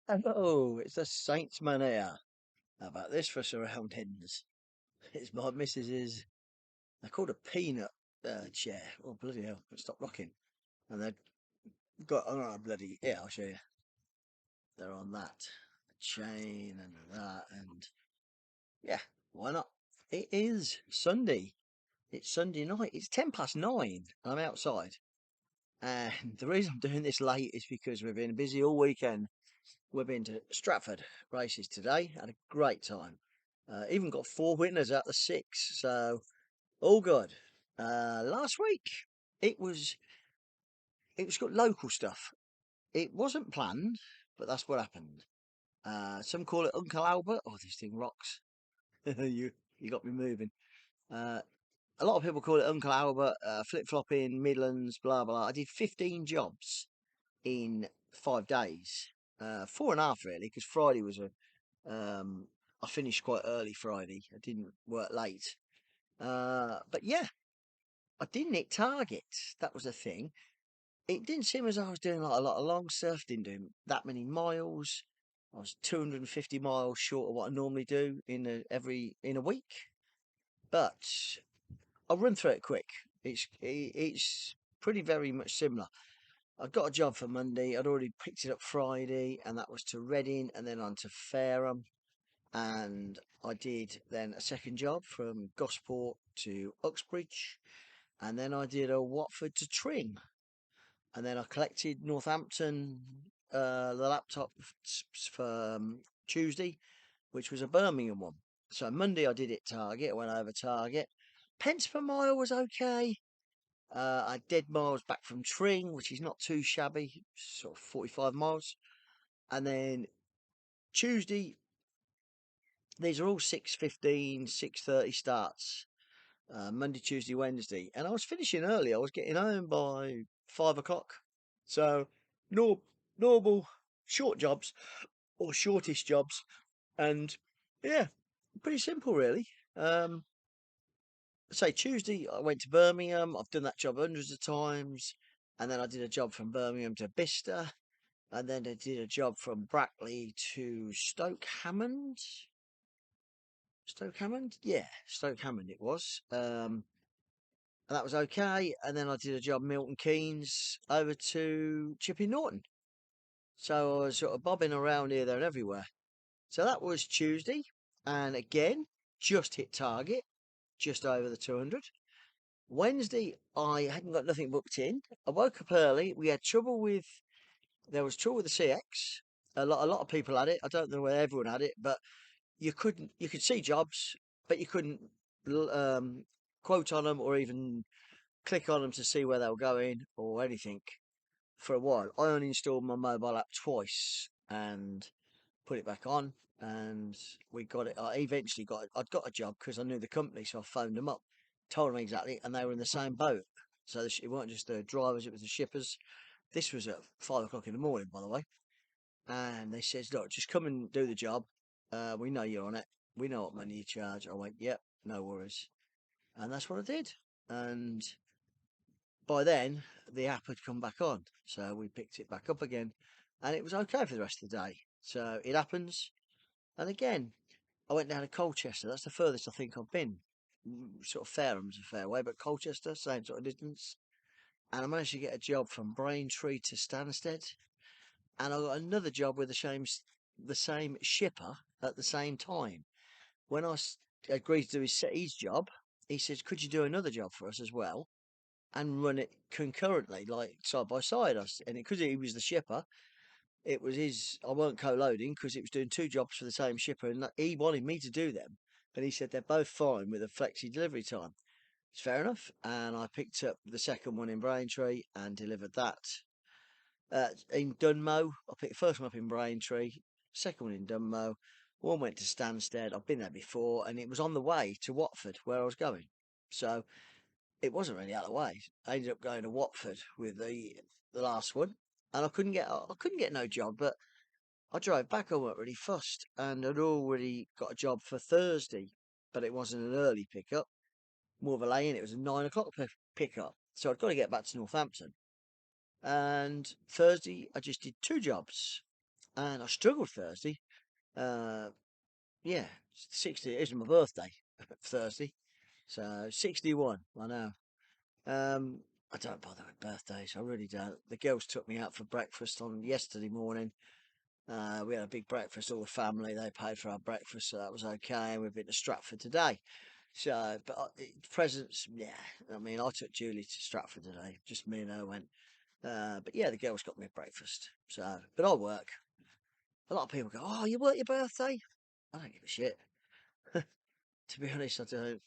Hello, it's the Saintsman here. How about this for surroundings? It's my missus's, they're called a peanut chair. Oh, bloody hell, stop rocking. And they've got, oh, bloody, yeah, I'll show you. They're on that chain and that, and yeah, why not? It is Sunday. It's Sunday night. It's 9:10. I'm outside. And the reason I'm doing this late is because we've been busy all weekend. We've been to Stratford races today. Had a great time. Even got four winners out of the six, so all good. Last week it was it was got local stuff. It wasn't planned, but that's what happened. Some call it Uncle Albert. Oh, this thing rocks. you you got me moving. Uh, a lot of people call it Uncle Albert. Flip flopping Midlands, blah blah. I did 15 jobs in 5 days. Four and a half really, because Friday was a Um, I finished quite early Friday. I didn't work late. But yeah, I didn't hit target. That was the thing. It didn't seem as I was doing like a lot of long stuff. Didn't do that many miles. I was 250 miles short of what I normally do in a week. But I'll run through it quick. It's pretty very much similar. I got a job for Monday. I'd already picked it up Friday, and that was to Reading and then on to Fareham. And I did then a second job from Gosport to Uxbridge, and then I did a Watford to Tring, and then I collected Northampton the laptop for Tuesday, which was a Birmingham one. So Monday I did it Target, I went over Target. Pence per mile was okay. I did miles back from Tring, which is not too shabby, sort of 45 miles. And then Tuesday, these are all 6:15, 6:30 starts. Monday, Tuesday, Wednesday, and I was finishing early. I was getting home by 5 o'clock. So, nor normal short jobs or shortish jobs, and yeah, pretty simple really. Say Tuesday, I went to Birmingham. I've done that job hundreds of times, and then I did a job from Birmingham to Bicester, and then I did a job from Brackley to Stoke Hammond. Stoke Hammond, yeah, Stoke Hammond it was. And that was okay. And then I did a job Milton Keynes over to Chipping Norton. So I was sort of bobbing around here, there, and everywhere. So that was Tuesday, and again, just hit target, just over the 200. Wednesday, I hadn't got nothing booked in. I woke up early. We had trouble with there was trouble with the CX. A lot of people had it. I don't know whether everyone had it, but you could see jobs, but you couldn't quote on them or even click on them to see where they were going or anything for a while. I only installed my mobile app twice and put it back on, and we got it. I eventually got it. I'd got a job because I knew the company, so I phoned them up, told them exactly, and they were in the same boat. So it weren't just the drivers; it was the shippers. This was at 5 o'clock in the morning, by the way, and they says, "Look, just come and do the job. We know you're on it. We know what money you charge." I went, "Yep, no worries," and that's what I did. And by then, the app had come back on, so we picked it back up again, and it was okay for the rest of the day. So it happens. And again, I went down to Colchester. That's the furthest I think I've been. Sort of Fairham's a fair way, but Colchester, same sort of distance. And I managed to get a job from Braintree to Stansted, and I got another job with the same shipper at the same time. When agreed to do his job, he says, "Could you do another job for us as well?" and run it concurrently, like side by side. And because he was the shipper, it was his. I weren't co-loading because it was doing two jobs for the same shipper, and he wanted me to do them. But he said they're both fine with a flexi delivery time. It's fair enough. And I picked up the second one in Braintree and delivered that. In Dunmow, I picked the first one up in Braintree, second one in Dunmow. One went to Stansted. I've been there before, and it was on the way to Watford where I was going. So it wasn't really out of the way. I ended up going to Watford with the last one, and I couldn't get no job. But I drove back. I weren't really fussed, and I'd already got a job for Thursday, but it wasn't an early pickup, more of a lay in. It was a 9 o'clock pickup, so I'd got to get back to Northampton. And Thursday, I just did two jobs. and I struggled Thursday. Uh, yeah, 60. It was my birthday Thursday, so 61. I know. Um, I don't bother with birthdays. I really don't. The girls took me out for breakfast on yesterday morning. We had a big breakfast, all the family. They paid for our breakfast, so that was okay. And we've been to Stratford today. So, but presents, yeah. I mean, I took Julie to Stratford today. Just me and her went. But yeah, the girls got me breakfast. So, but I work. A lot of people go, "Oh, you work your birthday?" I don't give a shit. To be honest, I don't.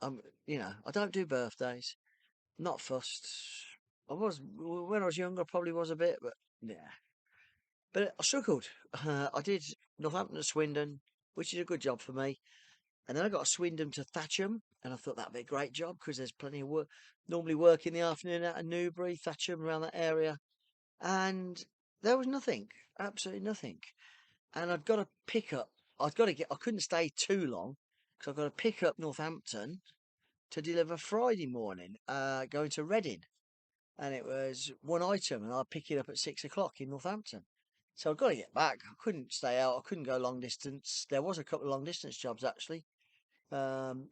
I don't do birthdays. Not fussed. I was when I was younger. I probably was a bit, but yeah. But I struggled. I did Northampton to Swindon, which is a good job for me. And then I got a Swindon to Thatcham, and I thought that'd be a great job because there's plenty of work. Normally work in the afternoon out of Newbury, Thatcham, around that area. And there was nothing, absolutely nothing. And I'd got to pick up, I couldn't stay too long because I've got to pick up Northampton to deliver Friday morning, going to Reading. And it was one item, and I'd pick it up at 6 o'clock in Northampton. So I've got to get back. I couldn't stay out. I couldn't go long distance. There was a couple of long distance jobs actually, um,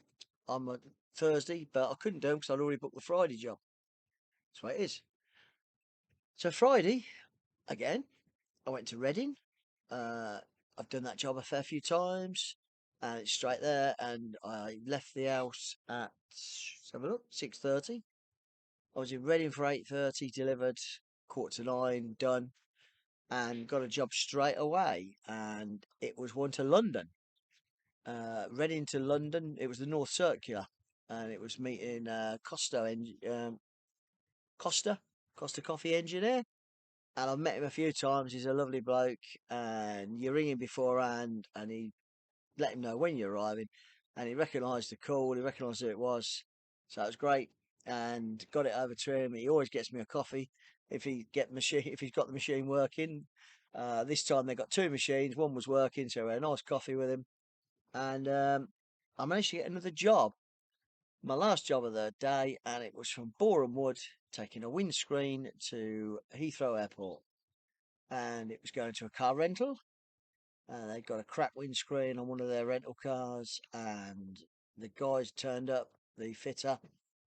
on a Thursday, but I couldn't do them because I'd already booked the Friday job. That's what it is. So Friday, again, I went to Reading. Uh, I've done that job a fair few times, and it's straight there. And I left the house at, let's have a look, 6:30. I was in Reading for 8:30, delivered 8:45, done, and got a job straight away. And it was one to London, Reading to London. It was the North Circular, and it was meeting Costa, Costa Coffee engineer. And I've met him a few times. He's a lovely bloke, and you ring him beforehand, and he let him know when you're arriving, and he recognised the call. He recognised who it was, so it was great. And got it over to him. He always gets me a coffee if he's got the machine working. This time they got two machines. One was working, so we had a nice coffee with him. And I managed to get another job, my last job of the day, and it was from Boreham Wood, taking a windscreen to Heathrow Airport. And it was going to a car rental. They'd got a cracked windscreen on one of their rental cars, and the guys turned up, the fitter,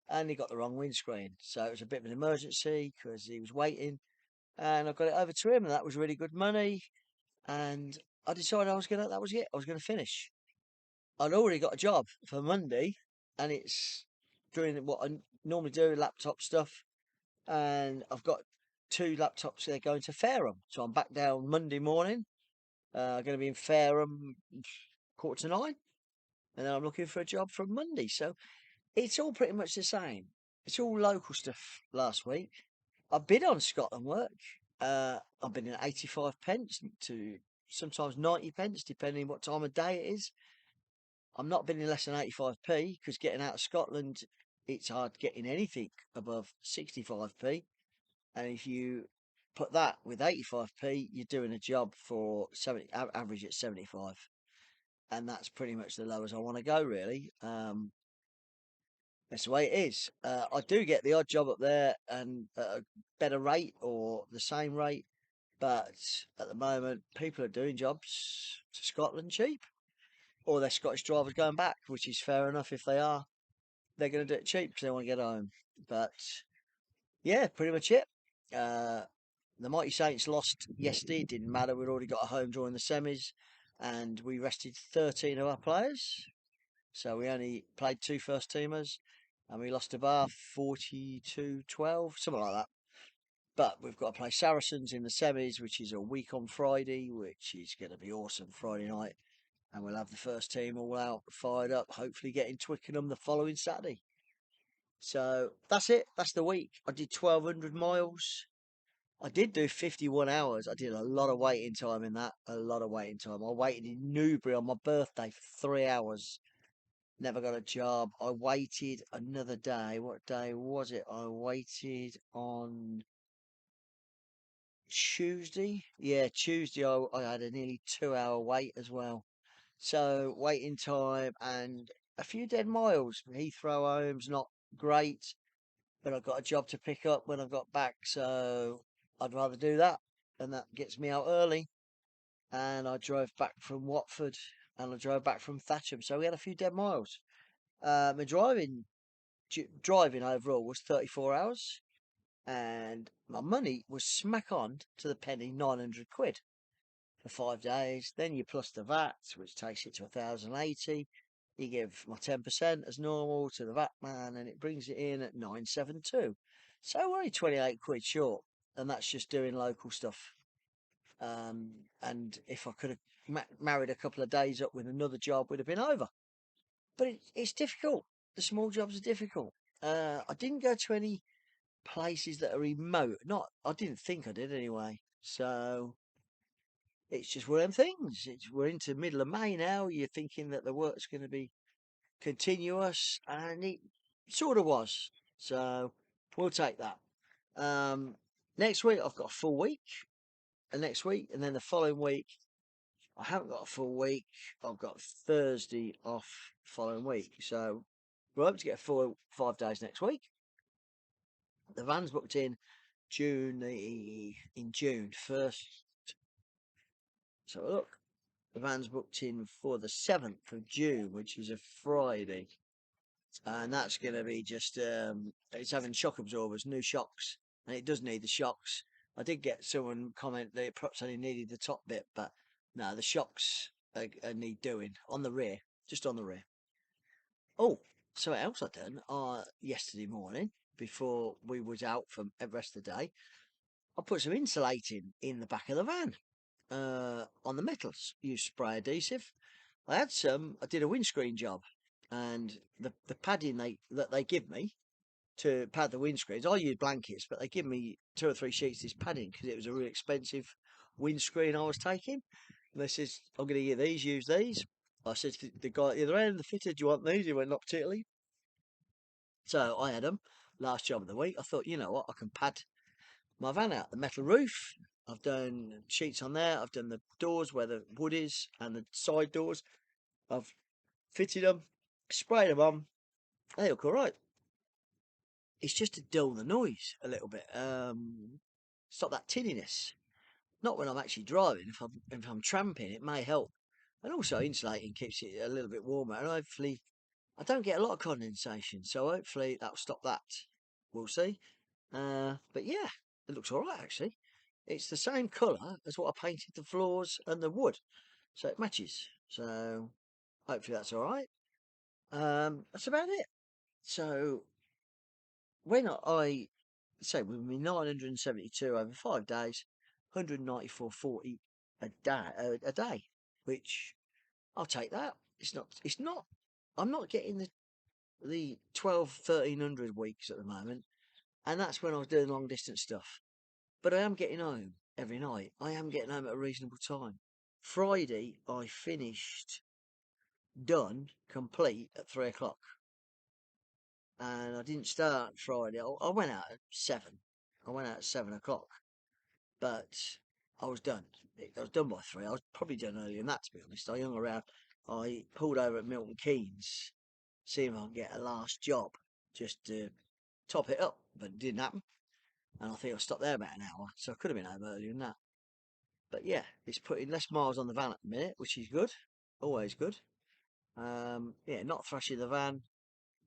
and he got the wrong windscreen. So it was a bit of an emergency because he was waiting, and I got it over to him, and that was really good money. And I decided that was it, I was gonna finish. I'd already got a job for Monday, and it's doing what I normally do, laptop stuff. And I've got two laptops there going to Fareham, so I'm back down Monday morning. Going to be in Fareham 8:45, and then I'm looking for a job from Monday. So it's all pretty much the same. It's all local stuff. Last week, I've been on Scotland work. I've been in 85 pence to sometimes 90 pence, depending what time of day it is. I'm not bidding less than 85p because getting out of Scotland, it's hard getting anything above 65p. And if you put that with 85p, you're doing a job for 70, average at 75. And that's pretty much the lowest I want to go, really. That's the way it is. I do get the odd job up there and at a better rate or the same rate, but at the moment, people are doing jobs to Scotland cheap, or they're Scottish drivers going back, which is fair enough if they are. They're going to do it cheap because they want to get home. But yeah, pretty much it. Uh, the Mighty Saints lost yesterday. It didn't matter. We'd already got a home draw in the semis, and we rested 13 of our players. So we only played two first teamers, and we lost to Bath 42-12, something like that. But we've got to play Saracens in the semis, which is a week on Friday, which is going to be awesome Friday night. And we'll have the first team all out, fired up, hopefully getting Twickenham the following Saturday. So that's it. That's the week. I did 1,200 miles. I did do 51 hours. I did a lot of waiting time in that. A lot of waiting time. I waited in Newbury on my birthday for 3 hours. Never got a job. I waited another day. What day was it? I waited on Tuesday. Yeah, Tuesday I had a nearly 2 hour wait as well. So waiting time and a few dead miles. Heathrow home's not great, but I've got a job to pick up when I got back, so I'd rather do that, and that gets me out early. and I drove back from Watford, and I drove back from Thatcham. So we had a few dead miles. My driving overall was 34 hours, and my money was smack on to the penny, 900 quid for 5 days. Then you plus the VAT, which takes it to 1,080. You give my 10% as normal to the VAT man, and it brings it in at 972. So we're only 28 quid short, and that's just doing local stuff. And if I could have married a couple of days up with another job, we'd have been over. But it's difficult. The small jobs are difficult. I didn't go to any places that are remote. I didn't think I did anyway. So it's just one of them things. We're into the middle of May now. You're thinking that the work's going to be continuous, and it sort of was. So we'll take that. Next week I've got a full week, and next week, and then the following week I haven't got a full week. I've got Thursday off following week. So we're hoping to get a full 5 days next week. The van's booked in June, in June 1st. So look, the van's booked in for the 7th of June, which is a Friday. And that's going to be just, it's having shock absorbers, new shocks. And it does need the shocks. I did get someone comment that it perhaps only needed the top bit, but no, the shocks need doing on the rear, just on the rear. Oh, something else I done yesterday morning before we was out for the rest of the day. I put some insulating in the back of the van on the metals. Used spray adhesive. I did a windscreen job, and the padding that they give me to pad the windscreens, I use blankets, but they give me 2 or 3 sheets of this padding because it was a really expensive windscreen I was taking. And they says, I'm going to get these, use these. I said to the guy at the other end, the fitter, do you want these? He went, not particularly. So I had them. Last job of the week. I thought, you know what, I can pad my van out. The metal roof, I've done sheets on there. I've done the doors where the wood is and the side doors. I've fitted them, sprayed them on. They look all right. It's just to dull the noise a little bit. Stop that tinniness. Not when I'm actually driving. If I'm tramping, it may help. And also insulating keeps it a little bit warmer. And hopefully, I don't get a lot of condensation, so hopefully that'll stop that. We'll see. But yeah, it looks all right actually. It's the same colour as what I painted the floors and the wood, so it matches. So hopefully that's all right. That's about it. So when I say with me 972 over 5 days, 194.40 a day, which I'll take that. It's not. I'm not getting the 1,1300 weeks at the moment, and that's when I was doing long distance stuff. But I am getting home every night. I am getting home at a reasonable time. Friday, I finished done, complete at 3 o'clock. And I didn't start Friday. I went out at 7. I went out at 7 o'clock. But I was done. I was done by 3. I was probably done earlier than that, to be honest. I hung around. I pulled over at Milton Keynes, see if I can get a last job just to top it up. But it didn't happen. And I think I stopped there about an hour. So I could have been home earlier than that. But yeah, it's putting less miles on the van at the minute, which is good. Always good. Yeah, not thrashing the van.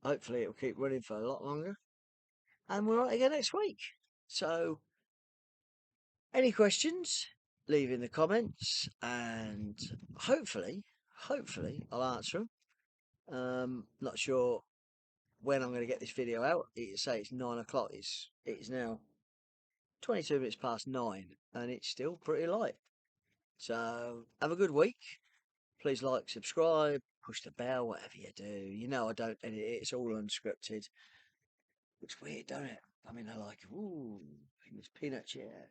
Hopefully it'll keep running for a lot longer. And we're right again next week. So, any questions? Leave in the comments, and hopefully I'll answer them. Not sure when I'm going to get this video out. Say it's 9 o'clock. It's now 22 minutes past 9, and it's still pretty light. So have a good week. Please like, subscribe, push the bell, whatever you do. You know I don't edit it. It's all unscripted. Looks weird, don't it? I mean, I like, ooh, English peanuts, yeah.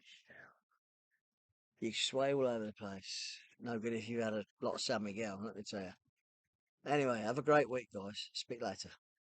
You sway all over the place. No good if you had a lot of San Miguel, let me tell you. Anyway, have a great week, guys. Speak later.